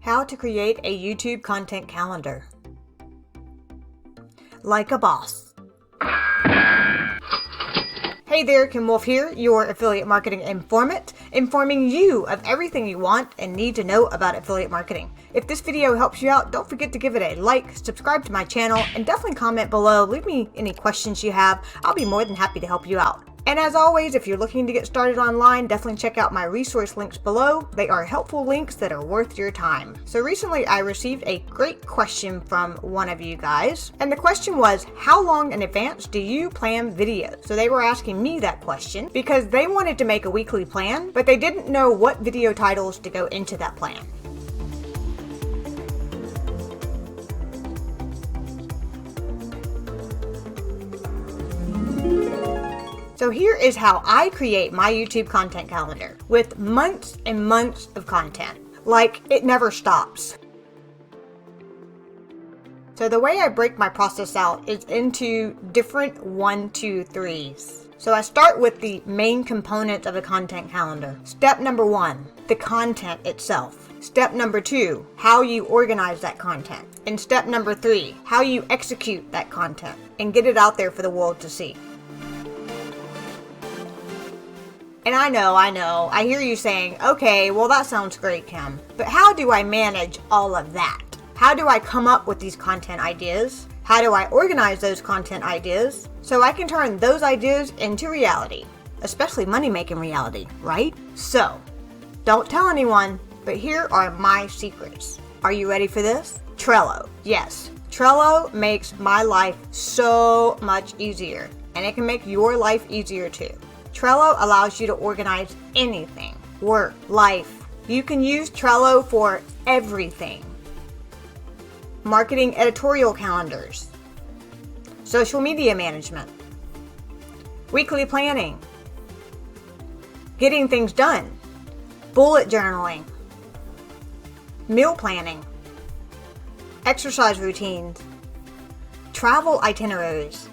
How to create a YouTube content calendar. Like a boss. Hey there, Kim Wolf here, your affiliate marketing informant, informing you of everything you want and need to know about affiliate marketing. If this video helps you out, don't forget to give it a like, subscribe to my channel, and definitely comment below. Leave me any questions you have. I'll be more than happy to help you out. And as always, if you're looking to get started online, definitely check out my resource links below. They are helpful links that are worth your time. So recently I received a great question from one of you guys. And the question was, how long in advance do you plan videos? So they were asking me that question because they wanted to make a weekly plan, but they didn't know what video titles to go into that plan. So here is how I create my YouTube content calendar with months and months of content. Like, it never stops. So the way I break my process out is into different 1, 2, 3s. So I start with the main components of a content calendar. Step number 1, the content itself. Step number 2, how you organize that content. And step number 3, how you execute that content and get it out there for the world to see. And I know, I hear you saying, okay, well that sounds great, Kim, but how do I manage all of that? How do I come up with these content ideas? How do I organize those content ideas so I can turn those ideas into reality, especially money-making reality, right? So, don't tell anyone, but here are my secrets. Are you ready for this? Trello. Yes, Trello makes my life so much easier, and it can make your life easier too. Trello allows you to organize anything, work, life. You can use Trello for everything. Marketing editorial calendars, social media management, weekly planning, getting things done, bullet journaling, meal planning, exercise routines, travel itineraries,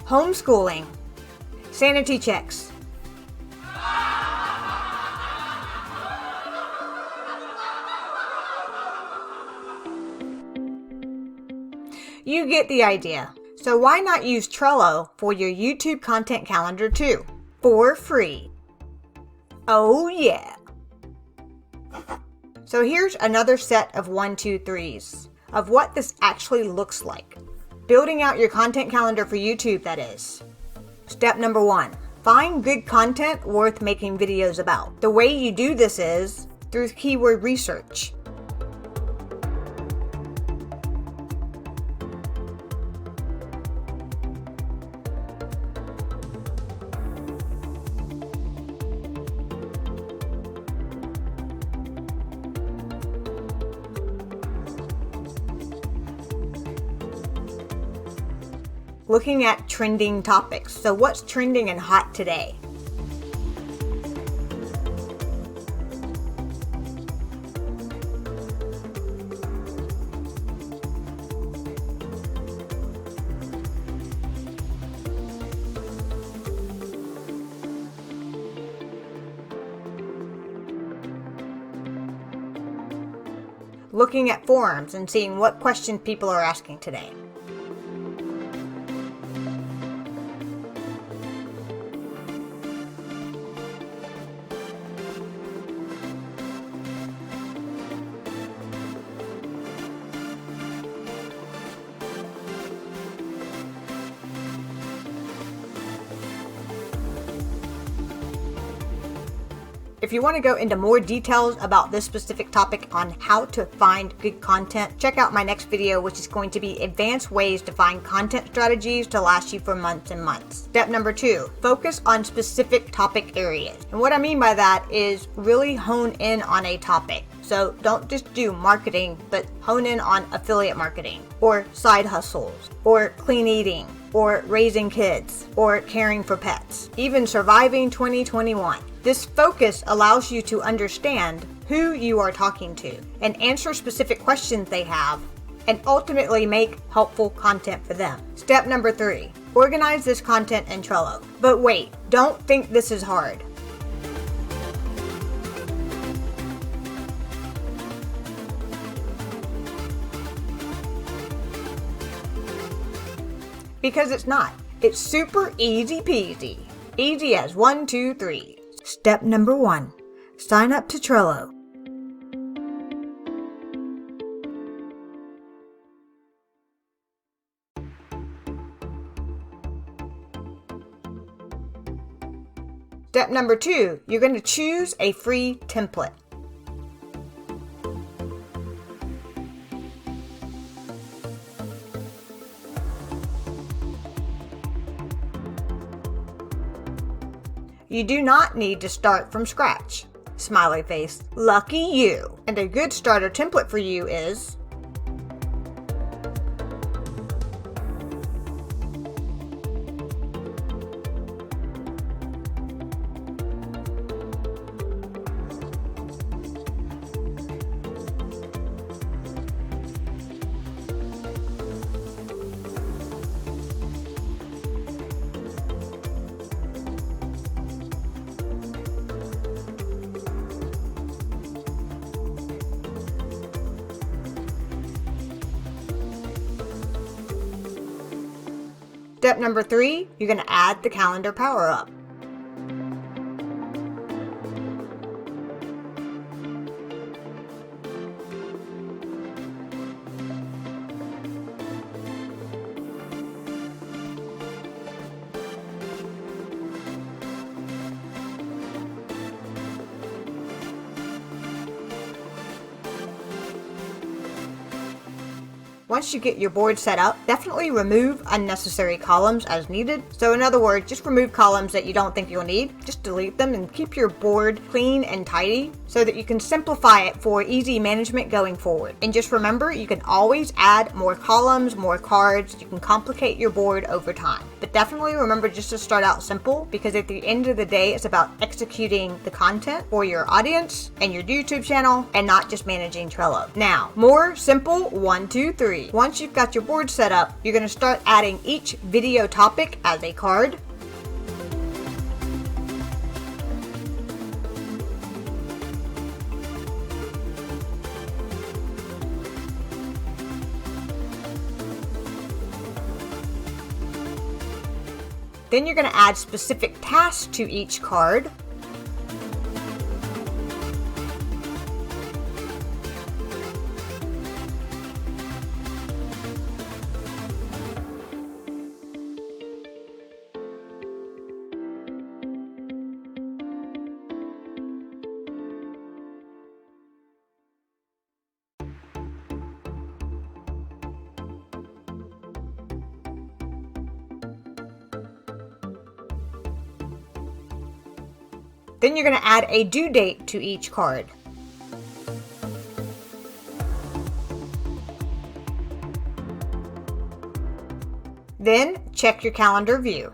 homeschooling, sanity checks. You get the idea. So why not use Trello for your YouTube content calendar too? For free. Oh yeah. So here's another set of 1, 2, 3s of what this actually looks like. Building out your content calendar for YouTube, that is. Step number 1, find good content worth making videos about. The way you do this is through keyword research. Looking at trending topics. So what's trending and hot today? Looking at forums and seeing what questions people are asking today. If you want to go into more details about this specific topic on how to find good content, check out my next video, which is going to be advanced ways to find content strategies to last you for months and months. Step number 2, focus on specific topic areas. And what I mean by that is really hone in on a topic. So don't just do marketing, but hone in on affiliate marketing, or side hustles, or clean eating, or raising kids, or caring for pets, even surviving 2021. This focus allows you to understand who you are talking to and answer specific questions they have and ultimately make helpful content for them. Step number 3, organize this content in Trello. But wait, don't think this is hard. Because it's not. It's super easy peasy. Easy as 1, 2, 3. Step number 1. Sign up to Trello. Step number 2, you're going to choose a free template. You do not need to start from scratch. Smiley face. Lucky you. And a good starter template for you is Step number 3, you're going to add the calendar power-up. Once you get your board set up, definitely remove unnecessary columns as needed. So in other words, just remove columns that you don't think you'll need. Just delete them and keep your board clean and tidy so that you can simplify it for easy management going forward. And just remember, you can always add more columns, more cards. You can complicate your board over time. But definitely remember just to start out simple, because at the end of the day, it's about executing the content for your audience and your YouTube channel and not just managing Trello. Now, more simple 1, 2, 3. Once you've got your board set up, you're going to start adding each video topic as a card. Then you're going to add specific tasks to each card. Then you're going to add a due date to each card. Then check your calendar view.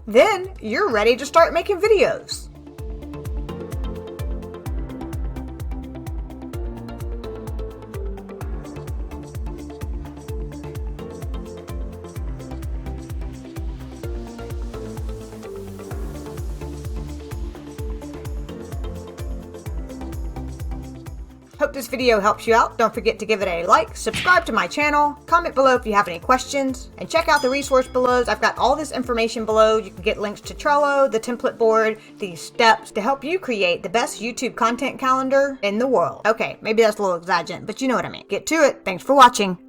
Then you're ready to start making videos. Hope this video helps you out. Don't forget to give it a like, subscribe to my channel, comment below if you have any questions, and check out the resource below. I've got all this information below. You can get links to Trello, the template board, these steps to help you create the best YouTube content calendar in the world. Okay, maybe that's a little exaggerated, but you know what I mean. Get to it. Thanks for watching.